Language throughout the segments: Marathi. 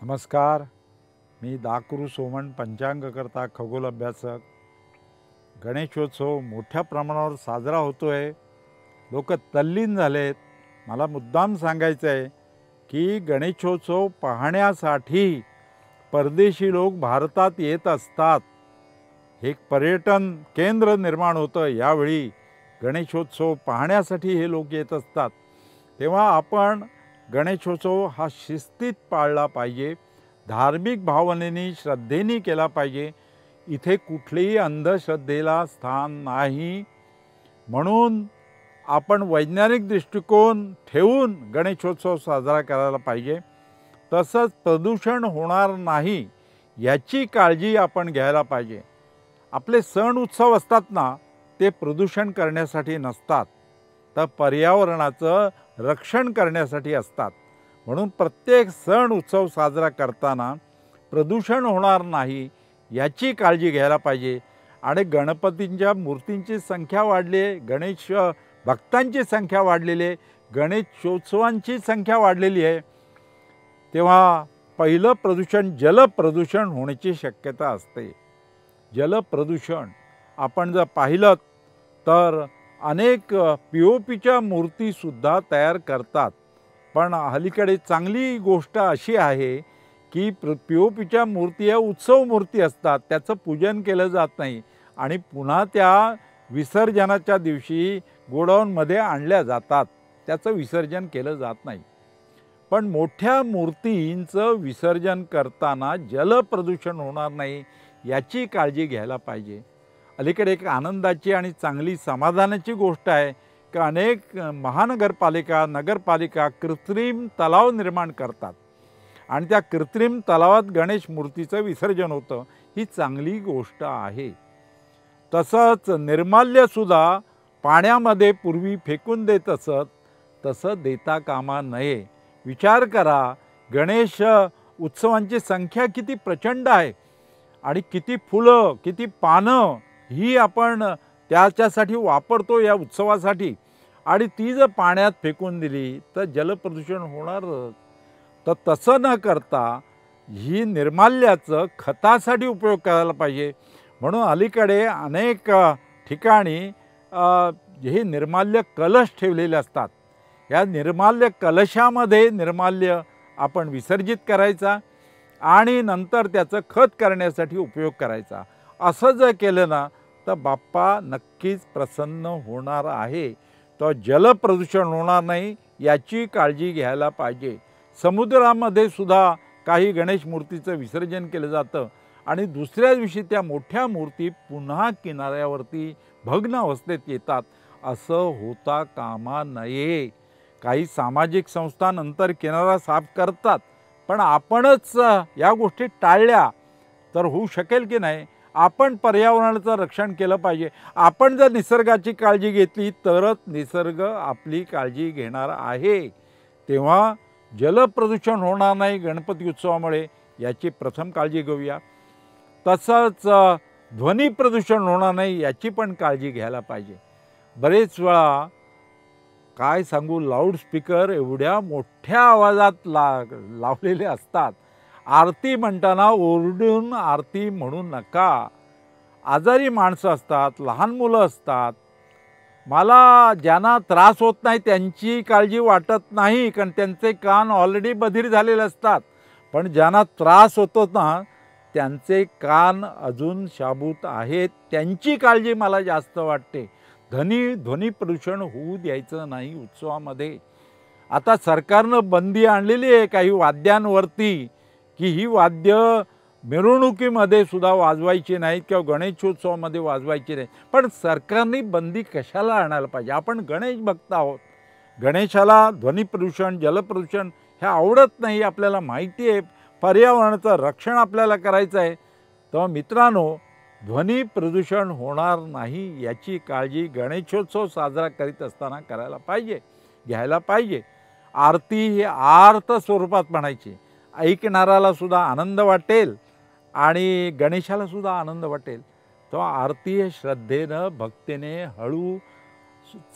नमस्कार. मी दाकरू सोमन, पंचांगकर्ता, खगोल अभ्यासक. गणेशोत्सव मोठ्या प्रमाणावर साजरा होतोय. लोक तल्लीन झालेत. मला मुद्दाम सांगायचं आहे की गणेशोत्सव पाहण्यासाठी परदेशी लोक भारतात येत असतात. हे पर्यटन केंद्र निर्माण होतं. यावेळी गणेशोत्सव पाहण्यासाठी हे लोक येत असतात. तेव्हा आपण गणेशोत्सव हा शिस्तीत पाळला पाहिजे, धार्मिक भावनेने श्रद्धेने केला पाहिजे. इथे कुठलीही अंधश्रद्धेला स्थान नाही. म्हणून आपण वैज्ञानिक दृष्टिकोन ठेवून गणेशोत्सव साजरा करायला पाहिजे. तसंच प्रदूषण होणार नाही याची काळजी आपण घ्यायला पाहिजे. आपले सण उत्सव असतात ना, ते प्रदूषण करण्यासाठी नसतात, तर पर्यावरणाचं रक्षण करण्यासाठी असतात. म्हणून प्रत्येक सण उत्सव साजरा करताना प्रदूषण होणार नाही याची काळजी घ्यायला पाहिजे. आणि गणपतींच्या मूर्तींची संख्या वाढली आहे, गणेश भक्तांची संख्या वाढलेली आहे, गणेशोत्सवांची संख्या वाढलेली आहे. तेव्हा पहिलं प्रदूषण जलप्रदूषण होण्याची शक्यता असते. जलप्रदूषण आपण जर पाहिलं तर अनेक POPच्या मूर्तीसुद्धा तयार करतात. पण अलीकडे चांगली गोष्ट अशी आहे की POPच्या मूर्ती या उत्सव मूर्ती असतात, त्याचं पूजन केलं जात नाही आणि पुन्हा त्या विसर्जनाच्या दिवशी गोडाऊनमध्ये आणल्या जातात, त्याचं विसर्जन केलं जात नाही. पण मोठ्या मूर्तींचं विसर्जन करताना जलप्रदूषण होणार नाही याची काळजी घ्यायला पाहिजे. अलीकडे एक आनंदाची आणि चांगली समाधानाची गोष्ट आहे की अनेक महानगरपालिका, नगरपालिका कृत्रिम तलाव निर्माण करतात आणि त्या कृत्रिम तलावात गणेश मूर्तीचं विसर्जन होतं. ही चांगली गोष्ट आहे. तसंच निर्माल्यसुद्धा पाण्यामध्ये पूर्वी फेकून देत असत, तसं देता कामा नये. विचार करा, गणेश उत्सवांची संख्या किती प्रचंड आहे आणि किती फुलं, किती पानं ही आपण त्याच्यासाठी वापरतो या उत्सवासाठी, आणि ती जर पाण्यात फेकून दिली तर जलप्रदूषण होणार. तर तसं न करता ही निर्माल्याचं खतासाठी उपयोग करायला पाहिजे. म्हणून अलीकडे अनेक ठिकाणी हे निर्माल्य कलश ठेवलेले असतात. या निर्माल्य कलशामध्ये निर्माल्य आपण विसर्जित करायचा आणि नंतर त्याचं खत करण्यासाठी उपयोग करायचा. असं जर केलं ना तर बाप्पा नक्कीच प्रसन्न होणार आहे. तर जलप्रदूषण होणार नाही याची काळजी घ्यायला पाहिजे. समुद्रामध्ये सुद्धा काही गणेश मूर्तीचं विसर्जन केलं जातं आणि दुसऱ्या दिवशी त्या मोठ्या मूर्ती पुन्हा किनाऱ्यावरती भग्न अवस्थेत येतात. असं होता कामा नये. काही सामाजिक संस्था नंतर किनारा साफ करतात, पण आपणच या गोष्टी टाळल्या तर होऊ शकेल की नाही. आपण पर्यावरणाचं रक्षण केलं पाहिजे. आपण जर निसर्गाची काळजी घेतली तरच निसर्ग आपली काळजी घेणार आहे. तेव्हा जलप्रदूषण होणार नाही गणपती उत्सवामुळे याची प्रथम काळजी घेऊया. तसंच ध्वनी प्रदूषण होणार नाही याची पण काळजी घ्यायला पाहिजे. बरेच वेळा काय सांगू, लाऊडस्पीकर एवढ्या मोठ्या आवाजात लावलेले असतात. आरती म्हणताना ओरडून आरती म्हणू नका. आजारी माणसं असतात, लहान मुलं असतात. मला ज्यांना त्रास होत नाही त्यांची काळजी वाटत नाही, कारण त्यांचे कान ऑलरेडी बधीर झालेले असतात. पण ज्यांना त्रास होतो ना, त्यांचे कान अजून शाबूत आहेत, त्यांची काळजी मला जास्त वाटते. ध्वनी प्रदूषण होऊ द्यायचं नाही उत्सवामध्ये. आता सरकारनं बंदी आणलेली आहे काही वाद्यांवरती की ही वाद्य मिरवणुकीमध्ये सुद्धा वाजवायची नाहीत किंवा गणेशोत्सवामध्ये वाजवायची नाही. पण सरकारने बंदी कशाला आणायला पाहिजे? आपण गणेश भक्त आहोत. गणेशाला ध्वनी प्रदूषण, जलप्रदूषण हे आवडत नाही, आपल्याला माहिती आहे. पर्यावरणाचं रक्षण आपल्याला करायचं आहे. तर मित्रांनो, ध्वनी प्रदूषण होणार नाही याची काळजी गणेशोत्सव साजरा करीत असताना करायला पाहिजे, घ्यायला पाहिजे. आरती ही आर्त स्वरूपात म्हणायची. ऐकणाराला सुद्धा आनंद वाटेल आणि गणेशाला सुद्धा आनंद वाटेल. तो आरती हे श्रद्धेनं, भक्तीने, हळू,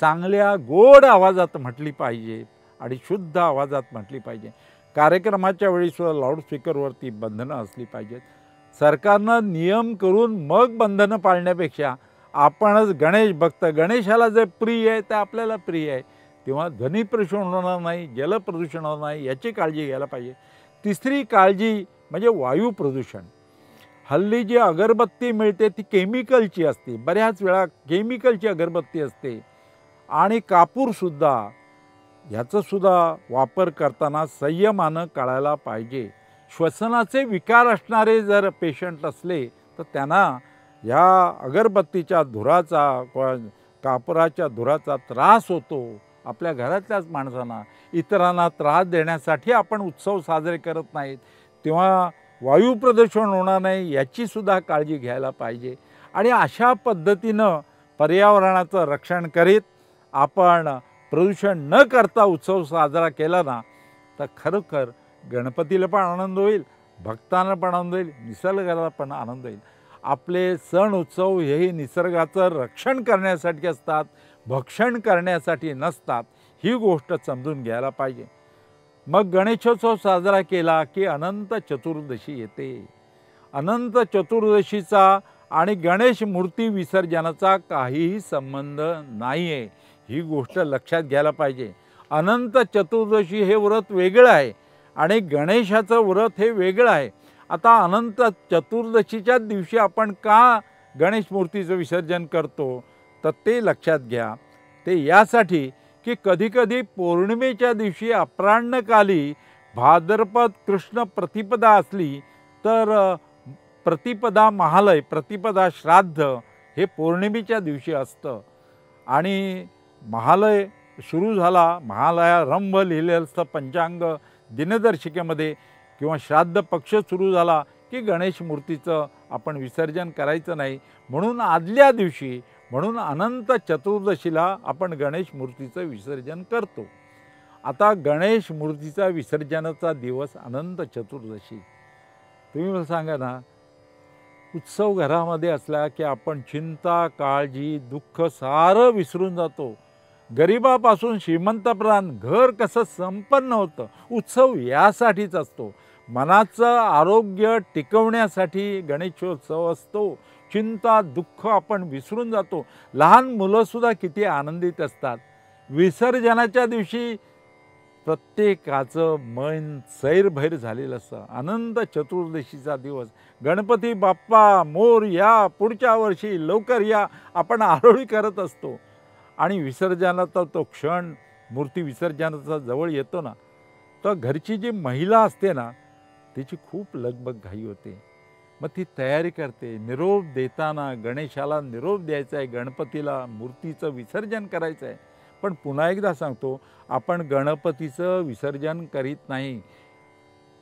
चांगल्या गोड आवाजात म्हटली पाहिजे आणि शुद्ध आवाजात म्हटली पाहिजे. कार्यक्रमाच्या वेळी सुद्धा लाऊडस्पीकरवरती बंधनं असली पाहिजेत. सरकारनं नियम करून मग बंधनं पाळण्यापेक्षा आपणच गणेश भक्त, गणेशाला जे प्रिय आहे ते आपल्याला प्रिय आहे, तेव्हा ध्वनी प्रदूषण होणार नाही, जलप्रदूषण होणार नाही, याची काळजी घ्यायला पाहिजे. तिसरी काळजी म्हणजे वायू प्रदूषण. हल्ली जी अगरबत्ती मिळते ती केमिकलची असते, बऱ्याच वेळा केमिकलची अगरबत्ती असते. आणि कापूरसुद्धा, ह्याचंसुद्धा वापर करताना संयमानं करायला पाहिजे. श्वसनाचे विकार असणारे जर पेशंट असले तर त्यांना ह्या अगरबत्तीच्या धुराचा, कापराच्या धुराचा त्रास होतो. आपल्या घरातल्याच माणसांना, इतरांना त्रास देण्यासाठी आपण उत्सव साजरे करत नाहीत, तेव्हा वायू प्रदूषण होणार नाही याचीसुद्धा काळजी घ्यायला पाहिजे. आणि अशा पद्धतीनं पर्यावरणाचं रक्षण करीत आपण प्रदूषण न करता उत्सव साजरा केला ना तर खरोखर गणपतीला पण आनंद होईल, भक्तांना पण आनंद होईल, निसर्गाला पण आनंद होईल. आपले सण उत्सव हेही निसर्गाचं रक्षण करण्यासाठी असतात, भक्षण करण्यासाठी नसतात. ही गोष्ट समजून घ्यायला पाहिजे. मग गणेशोत्सव साजरा केला की अनंत चतुर्दशी येते. अनंत चतुर्दशीचा आणि गणेश मूर्ती विसर्जनाचा काहीही संबंध नाही आहे, ही गोष्ट लक्षात घ्यायला पाहिजे. अनंत चतुर्दशी हे व्रत वेगळं आहे आणि गणेशाचं व्रत हे वेगळं आहे. आता अनंत चतुर्दशीच्या दिवशी आपण का गणेश मूर्तीचं विसर्जन करतो तर ते लक्षात घ्या. ते यासाठी की कधीकधी पौर्णिमेच्या दिवशी अपराह्नकाली भाद्रपद कृष्ण प्रतिपदा असली तर प्रतिपदा महालय, प्रतिपदा श्राद्ध हे पौर्णिमेच्या दिवशी असतं. आणि महालय सुरू झाला, महालयारंभ लिहिलेलं असतं पंचांग दिनदर्शिकेमध्ये, किंवा श्राद्ध पक्ष सुरू झाला की गणेश मूर्तीचं आपण विसर्जन करायचं नाही. म्हणून आदल्या दिवशी, म्हणून अनंत चतुर्दशीला आपण गणेश मूर्तीचं विसर्जन करतो. आता गणेश मूर्तीचा विसर्जनाचा दिवस अनंत चतुर्दशी. तुम्ही मला सांगा ना, उत्सव घरामध्ये असला की आपण चिंता, काळजी, दुःख सारं विसरून जातो. गरिबापासून श्रीमंतापर्यंत घर कसं संपन्न होतं, उत्सव यासाठीच असतो. मनाचं आरोग्य टिकवण्यासाठी गणेशोत्सव असतो. चिंता, दुःख आपण विसरून जातो. लहान मुलंसुद्धा किती आनंदित असतात. विसर्जनाच्या दिवशी प्रत्येकाचं मन सैरभैर झालेलं असतं. अनंत चतुर्दशीचा दिवस, गणपती बाप्पा मोरया, पुढच्या वर्षी लवकर या, आपण आरोळी करत असतो. आणि विसर्जनाचा तो क्षण, मूर्ती विसर्जनाचा जवळ येतो ना, तर घरची जी महिला असते ना तिची खूप लगबग घाई होते. मग ती तयारी करते. निरोप देताना गणेशाला निरोप द्यायचा आहे, गणपतीला मूर्तीचं विसर्जन करायचं आहे. पण पुन्हा एकदा सांगतो, आपण गणपतीचं विसर्जन करीत नाही,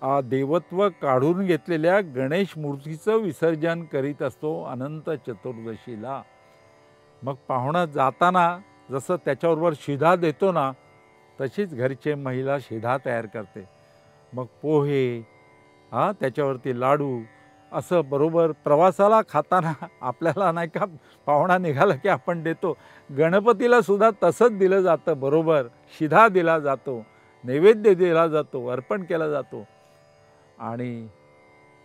देवत्व काढून घेतलेल्या गणेश मूर्तीचं विसर्जन करीत असतो अनंत चतुर्दशीला. मग पाहुणा जाताना जसं त्याच्याबरोबर शिधा देतो ना, तशीच घरचे महिला शिधा तयार करते. मग पोहे, त्याच्यावरती लाडू, असं बरोबर प्रवासाला खाताना आपल्याला नाही का, पाहुणा निघाला की आपण देतो. गणपतीला सुद्धा तसंच दिलं जातं. बरोबर शिधा दिला जातो, नैवेद्य दिला जातो, अर्पण केला जातो. आणि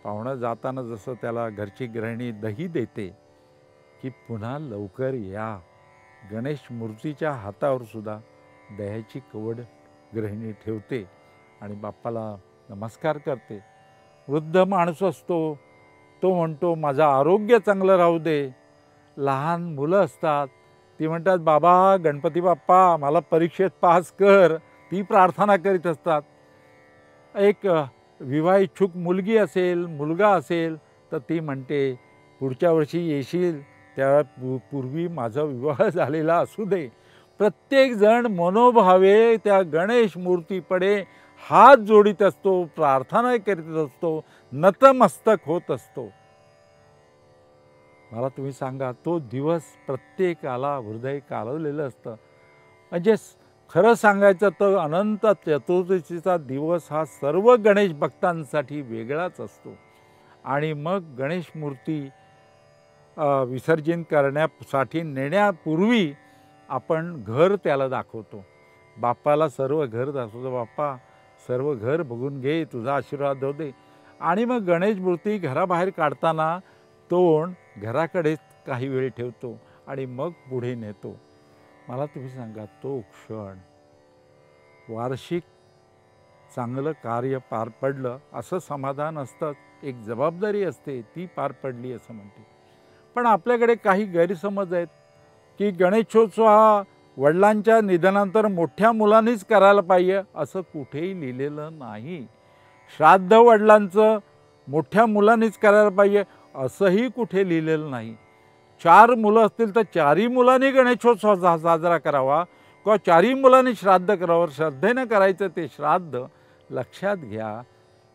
पाहुणा जाताना जसं त्याला घरची गृहिणी दही देते की पुन्हा लवकर या, गणेश मूर्तीच्या हातावर सुद्धा दह्याची कवड गृहिणी ठेवते आणि बाप्पाला नमस्कार करते. वृद्ध माणूस असतो, तो म्हणतो माझं आरोग्य चांगलं राहू दे. लहान मुलं असतात, ती म्हणतात बाबा गणपती बाप्पा मला परीक्षेत पास कर, ती प्रार्थना करीत असतात. एक विवाह इच्छुक मुलगी असेल, मुलगा असेल तर ती म्हणते पुढच्या वर्षी येशील, त्या पूर्वी माझा विवाह झालेला असू दे. प्रत्येकजण मनोभावे त्या गणेश मूर्तीकडे हात जोडीत असतो, प्रार्थना करीत असतो, नतमस्तक होत असतो. मला तुम्ही सांगा, तो दिवस प्रत्येकाला हृदय कालवलेलं असतं. म्हणजे खरं सांगायचं तर अनंत चतुर्दशीचा दिवस हा सर्व गणेश भक्तांसाठी वेगळाच असतो. आणि मग गणेश मूर्ती विसर्जन करण्यासाठी नेण्यापूर्वी आपण घर त्याला दाखवतो. बाप्पाला सर्व घर दाखवतो. बाप्पा सर्व घर बघून घे, तुझा आशीर्वाद होऊ दे. आणि मग गणेश मूर्ती घराबाहेर काढताना तोंड घराकडेच काही वेळ ठेवतो आणि मग पुढे नेतो. मला तुम्ही सांगा, तो क्षण वार्षिक चांगलं कार्य पार पडलं असं समाधान असतं, एक जबाबदारी असते ती पार पडली असं म्हणते. पण आपल्याकडे काही गैरसमज आहेत की गणेशोत्सव हा वडिलांच्या निधनानंतर मोठ्या मुलांनीच करायला पाहिजे असं कुठेही लिहिलेलं नाही. श्राद्ध वडिलांचं मोठ्या मुलांनीच करायला पाहिजे असंही कुठे लिहिलेलं नाही. 4 मुलं असतील तर 4ही मुलांनी गणेशोत्सव साजरा करावा किंवा 4ही मुलांनी श्राद्ध करावं. श्रद्धेनं करायचं ते श्राद्ध. लक्षात घ्या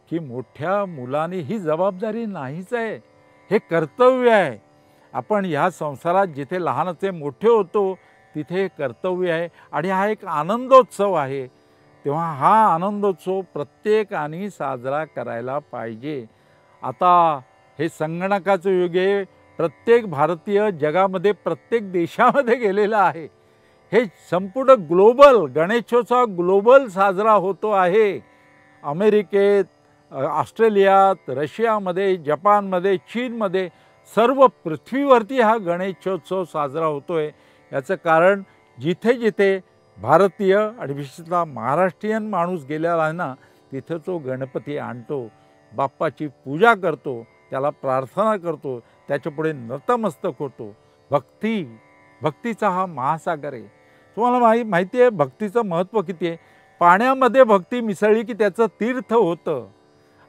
की मोठ्या मुलांनी ही जबाबदारी नाहीच आहे, हे कर्तव्य आहे. आपण ह्या संसारात जिथे लहानाचे मोठे होतो तिथे कर्तव्य आहे आणि हा एक आनंदोत्सव आहे. तेव्हा हा आनंदोत्सव प्रत्येकाने साजरा करायला पाहिजे. आता हे संगणकाचं युग आहे. प्रत्येक भारतीय जगामध्ये प्रत्येक देशामध्ये गेलेला आहे. हे संपूर्ण ग्लोबल गणेशोत्सव ग्लोबल साजरा होतो आहे. अमेरिकेत, ऑस्ट्रेलियात, रशियामध्ये, जपानमध्ये, चीनमध्ये सर्व पृथ्वीवरती हा गणेशोत्सव साजरा होतो आहे. याचं कारण जिथे जिथे भारतीय आणि विशेषतः महाराष्ट्रीयन माणूस गेलेला आहे ना, तिथे तो गणपती आणतो, बाप्पाची पूजा करतो, त्याला प्रार्थना करतो, त्याच्यापुढे नतमस्तक होतो. भक्तीचा हा महासागर आहे. तुम्हाला माहिती आहे भक्तीचं महत्त्व किती आहे. पाण्यामध्ये भक्ती मिसळली की त्याचं तीर्थ होतं.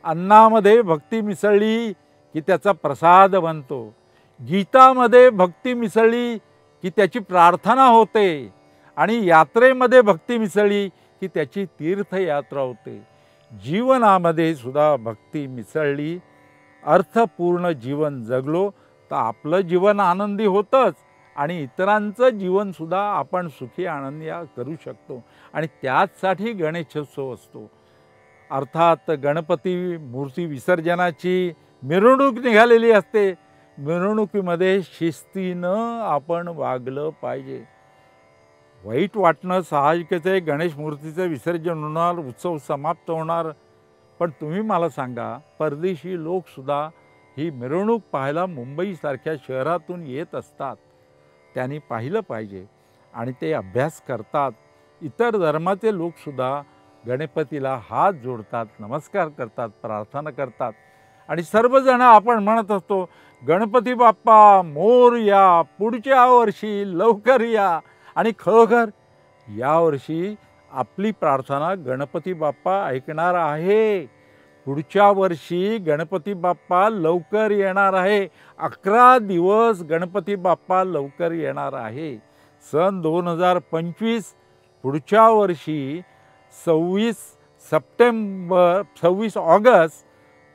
अन्नामध्ये भक्ती मिसळली की त्याचा प्रसाद बनतो. गीतामध्ये भक्ती मिसळली की त्याची प्रार्थना होते आणि यात्रेमध्ये भक्ती मिसळली की त्याची तीर्थयात्रा होते. जीवनामध्ये सुद्धा भक्ती मिसळली, अर्थपूर्ण जीवन जगलो तर आपलं जीवन आनंदी होतंच आणि इतरांचं जीवनसुद्धा आपण सुखी आनंदी करू शकतो. आणि त्याचसाठी गणेशोत्सव असतो. अर्थात गणपती मूर्ती विसर्जनाची मिरवणूक निघालेली असते. मिरवणुकीमध्ये शिस्तीनं आपण वागलं पाहिजे. वाईट वाटणं साहजिकच आहे. गणेश मूर्तीचं विसर्जन होणार, उत्सव समाप्त होणार. पण तुम्ही मला सांगा, परदेशी लोकसुद्धा ही मिरवणूक पाहायला मुंबईसारख्या शहरातून येत असतात. त्यांनी पाहिलं पाहिजे आणि ते अभ्यास करतात. इतर धर्माचे लोकसुद्धा गणपतीला हात जोडतात, नमस्कार करतात, प्रार्थना करतात. आणि सर्वजण आपण म्हणत असतो, गणपती बाप्पा मोरया, पुढच्या वर्षी लवकर या. आणि खरोखर यावर्षी आपली प्रार्थना गणपती बाप्पा ऐकणार आहे. पुढच्या वर्षी गणपती बाप्पा लवकर येणार आहे. 11 दिवस गणपती बाप्पा लवकर येणार आहे. सन 2025 पुढच्या वर्षी 26 ऑगस्ट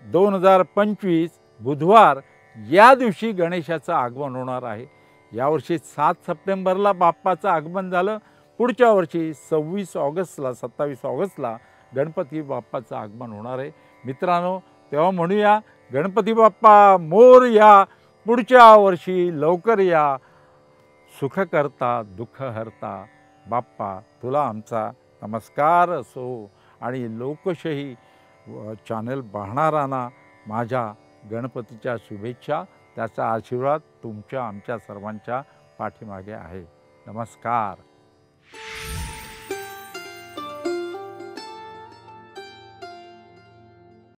2025 बुधवार या दिवशी गणेशाचं आगमन होणार आहे. यावर्षी 7 सप्टेंबरला बाप्पाचं आगमन झालं. पुढच्या वर्षी 27 ऑगस्टला गणपती बाप्पाचं आगमन होणार आहे. मित्रांनो, तेव्हा म्हणूया गणपती बाप्पा मोरया, पुढच्या वर्षी लवकर या. सुख करता दुःख हरता बाप्पा तुला आमचा नमस्कार असो. आणि लोकशाही चॅनल पाहणाऱ्यांना माझ्या गणपतीच्या शुभेच्छा. त्याचा आशीर्वाद तुमच्या आमच्या सर्वांच्या पाठीमागे आहे. नमस्कार.